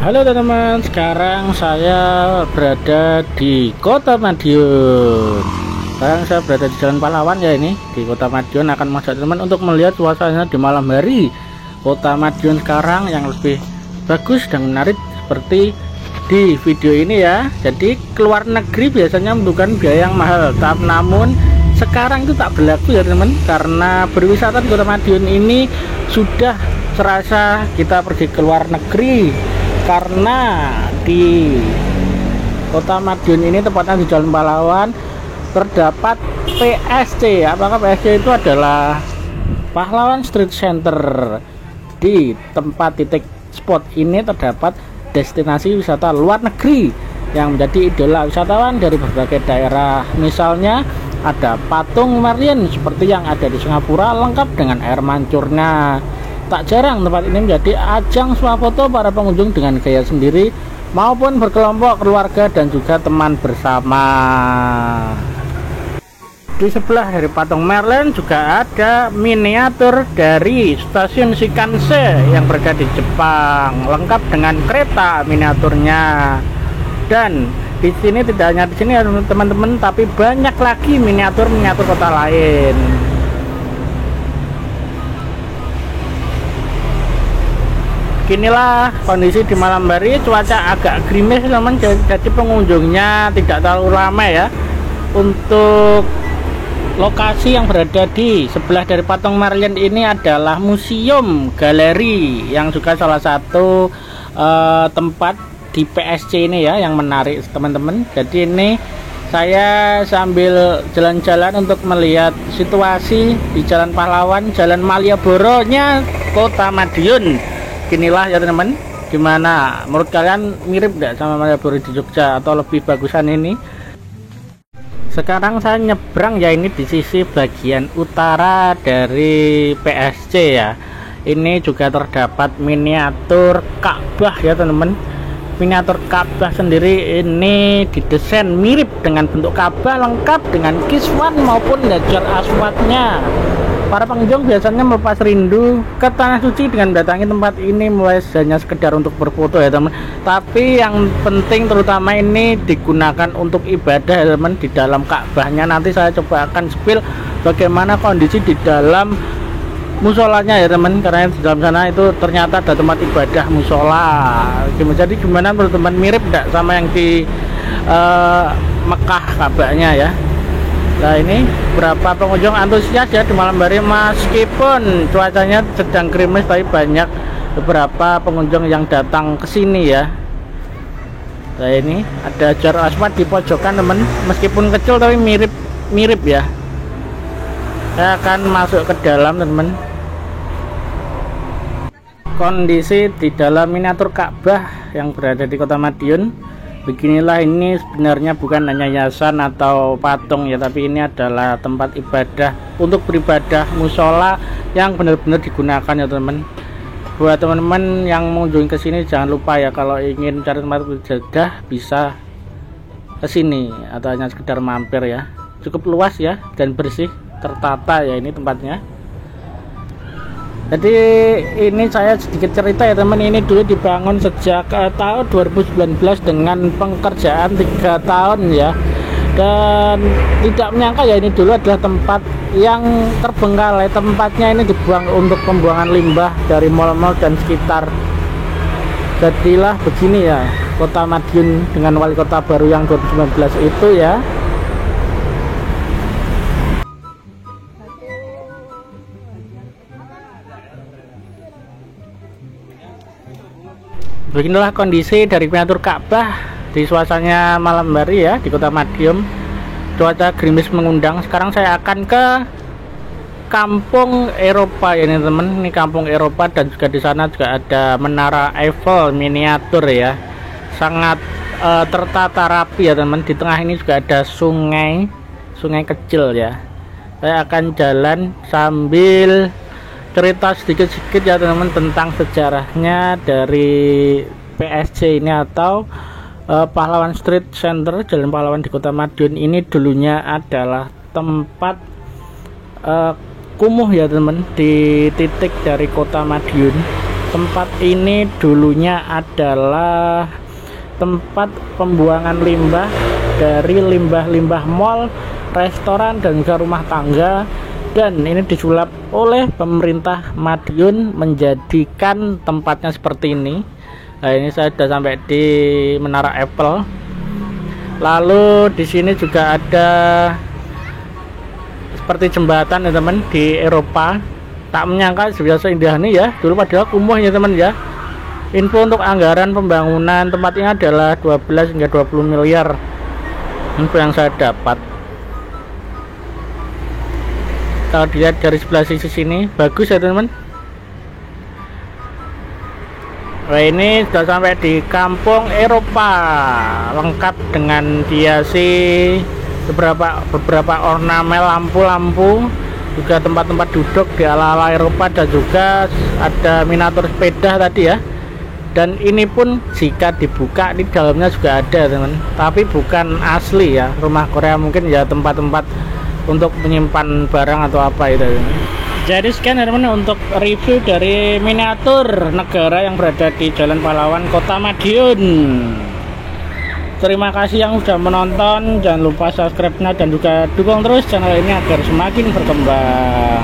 Halo teman-teman, sekarang saya berada di Kota Madiun. Sekarang saya berada di Jalan Pahlawan ya, ini di Kota Madiun. Akan mengajak teman-teman untuk melihat suasana di malam hari Kota Madiun sekarang yang lebih bagus dan menarik seperti di video ini ya. Jadi keluar negeri biasanya membutuhkan biaya yang mahal, namun sekarang itu tak berlaku ya teman, karena berwisata di Kota Madiun ini sudah serasa kita pergi ke luar negeri. Karena di Kota Madiun ini tepatnya di Jalan Pahlawan terdapat PSC. Apakah PSC itu adalah Pahlawan Street Center? Di tempat titik spot ini terdapat destinasi wisata luar negeri yang menjadi idola wisatawan dari berbagai daerah. Misalnya ada patung Merlin seperti yang ada di Singapura, lengkap dengan air mancurnya. Tak jarang tempat ini menjadi ajang swafoto para pengunjung dengan gaya sendiri maupun berkelompok, keluarga dan juga teman bersama. Di sebelah dari patung Merlin juga ada miniatur dari stasiun Shinkansen yang berada di Jepang, lengkap dengan kereta miniaturnya. Dan di sini tidak hanya di sini ya teman-teman, tapi banyak lagi miniatur kota lain. Inilah kondisi di malam hari, cuaca agak gerimis teman, jadi pengunjungnya tidak terlalu ramai ya. Untuk lokasi yang berada di sebelah dari patung Merlin ini adalah museum galeri yang juga salah satu tempat di PSC ini ya yang menarik teman-teman. Jadi ini saya sambil jalan-jalan untuk melihat situasi di Jalan Pahlawan, Jalan Malioboro-nya Kota Madiun. Inilah ya teman-teman, gimana menurut kalian, mirip nggak sama Malioboro di Jogja atau lebih bagusan ini? Sekarang saya nyebrang ya, ini di sisi bagian utara dari PSC ya. Ini juga terdapat miniatur Ka'bah ya teman-teman. Miniatur Ka'bah sendiri ini didesain mirip dengan bentuk Ka'bah, lengkap dengan kiswan maupun Hajar Aswadnya. Para pengunjung biasanya melepas rindu ke tanah suci dengan mendatangi tempat ini, mulai hanya sekedar untuk berfoto ya teman. Tapi yang penting terutama ini digunakan untuk ibadah ya teman. Di dalam Ka'bahnya nanti saya coba akan spill bagaimana kondisi di dalam musolanya ya teman, karena di dalam sana itu ternyata ada tempat ibadah musola. Jadi gimana menurut teman, mirip enggak sama yang di Mekah Ka'bahnya ya? Nah ini berapa pengunjung antusias ya di malam hari, meskipun cuacanya sedang gerimis, tapi banyak beberapa pengunjung yang datang ke sini ya. Nah ini ada Hajar Aswad di pojokan teman, meskipun kecil tapi mirip ya. Saya akan masuk ke dalam teman. Kondisi di dalam miniatur Ka'bah yang berada di Kota Madiun beginilah. Ini sebenarnya bukan hanya hiasan atau patung ya, tapi ini adalah tempat ibadah untuk beribadah, musola yang benar-benar digunakan ya teman. Buat teman-teman yang mengunjungi ke sini jangan lupa ya, kalau ingin cari tempat ibadah bisa ke sini atau hanya sekedar mampir ya. Cukup luas ya dan bersih, tertata ya ini tempatnya. Jadi ini saya sedikit cerita ya teman, ini dulu dibangun sejak tahun 2019 dengan pengerjaan 3 tahun ya. Dan tidak menyangka ya, ini dulu adalah tempat yang terbengkalai. Tempatnya ini dibuang untuk pembuangan limbah dari mal-mal dan sekitar. Jadilah begini ya Kota Madiun dengan wali kota baru yang 2019 itu ya. Beginilah kondisi dari miniatur Ka'bah di suasananya malam hari ya di Kota Madiun. Cuaca gerimis mengundang. Sekarang saya akan ke Kampung Eropa ya ini teman. Ini Kampung Eropa dan juga di sana juga ada Menara Eiffel miniatur ya. Sangat tertata rapi ya teman. Di tengah ini juga ada sungai kecil ya. Saya akan jalan sambil cerita sedikit-sedikit ya teman-teman tentang sejarahnya dari PSC ini atau Pahlawan Street Center Jalan Pahlawan di Kota Madiun. Ini dulunya adalah tempat kumuh ya teman, di titik dari Kota Madiun Tempat ini dulunya adalah tempat pembuangan limbah dari limbah-limbah mall, restoran, dan juga rumah tangga. Dan ini disulap oleh pemerintah Madiun menjadikan tempatnya seperti ini. Nah, ini saya sudah sampai di Menara Apple. Lalu di sini juga ada seperti jembatan ya teman, di Eropa. Tak menyangka sebiasa indah ini ya, dulu padahal kumuh ya teman ya. Info untuk anggaran pembangunan tempat ini adalah 12 hingga 20 miliar. Info yang saya dapat. Kalau dilihat dari sebelah sisi sini, bagus ya teman. Nah, ini sudah sampai di kampung Eropa, lengkap dengan hiasi beberapa ornamen lampu-lampu, juga tempat-tempat duduk di ala-ala Eropa, dan juga ada miniatur sepeda tadi ya. Dan ini pun jika dibuka di dalamnya juga ada teman, tapi bukan asli ya, rumah Korea, mungkin ya tempat-tempat untuk menyimpan barang atau apa itu. Jadi sekian ya teman untuk review dari miniatur negara yang berada di Jalan Pahlawan, Kota Madiun. Terima kasih yang sudah menonton, jangan lupa subscribe-nya dan juga dukung terus channel ini agar semakin berkembang.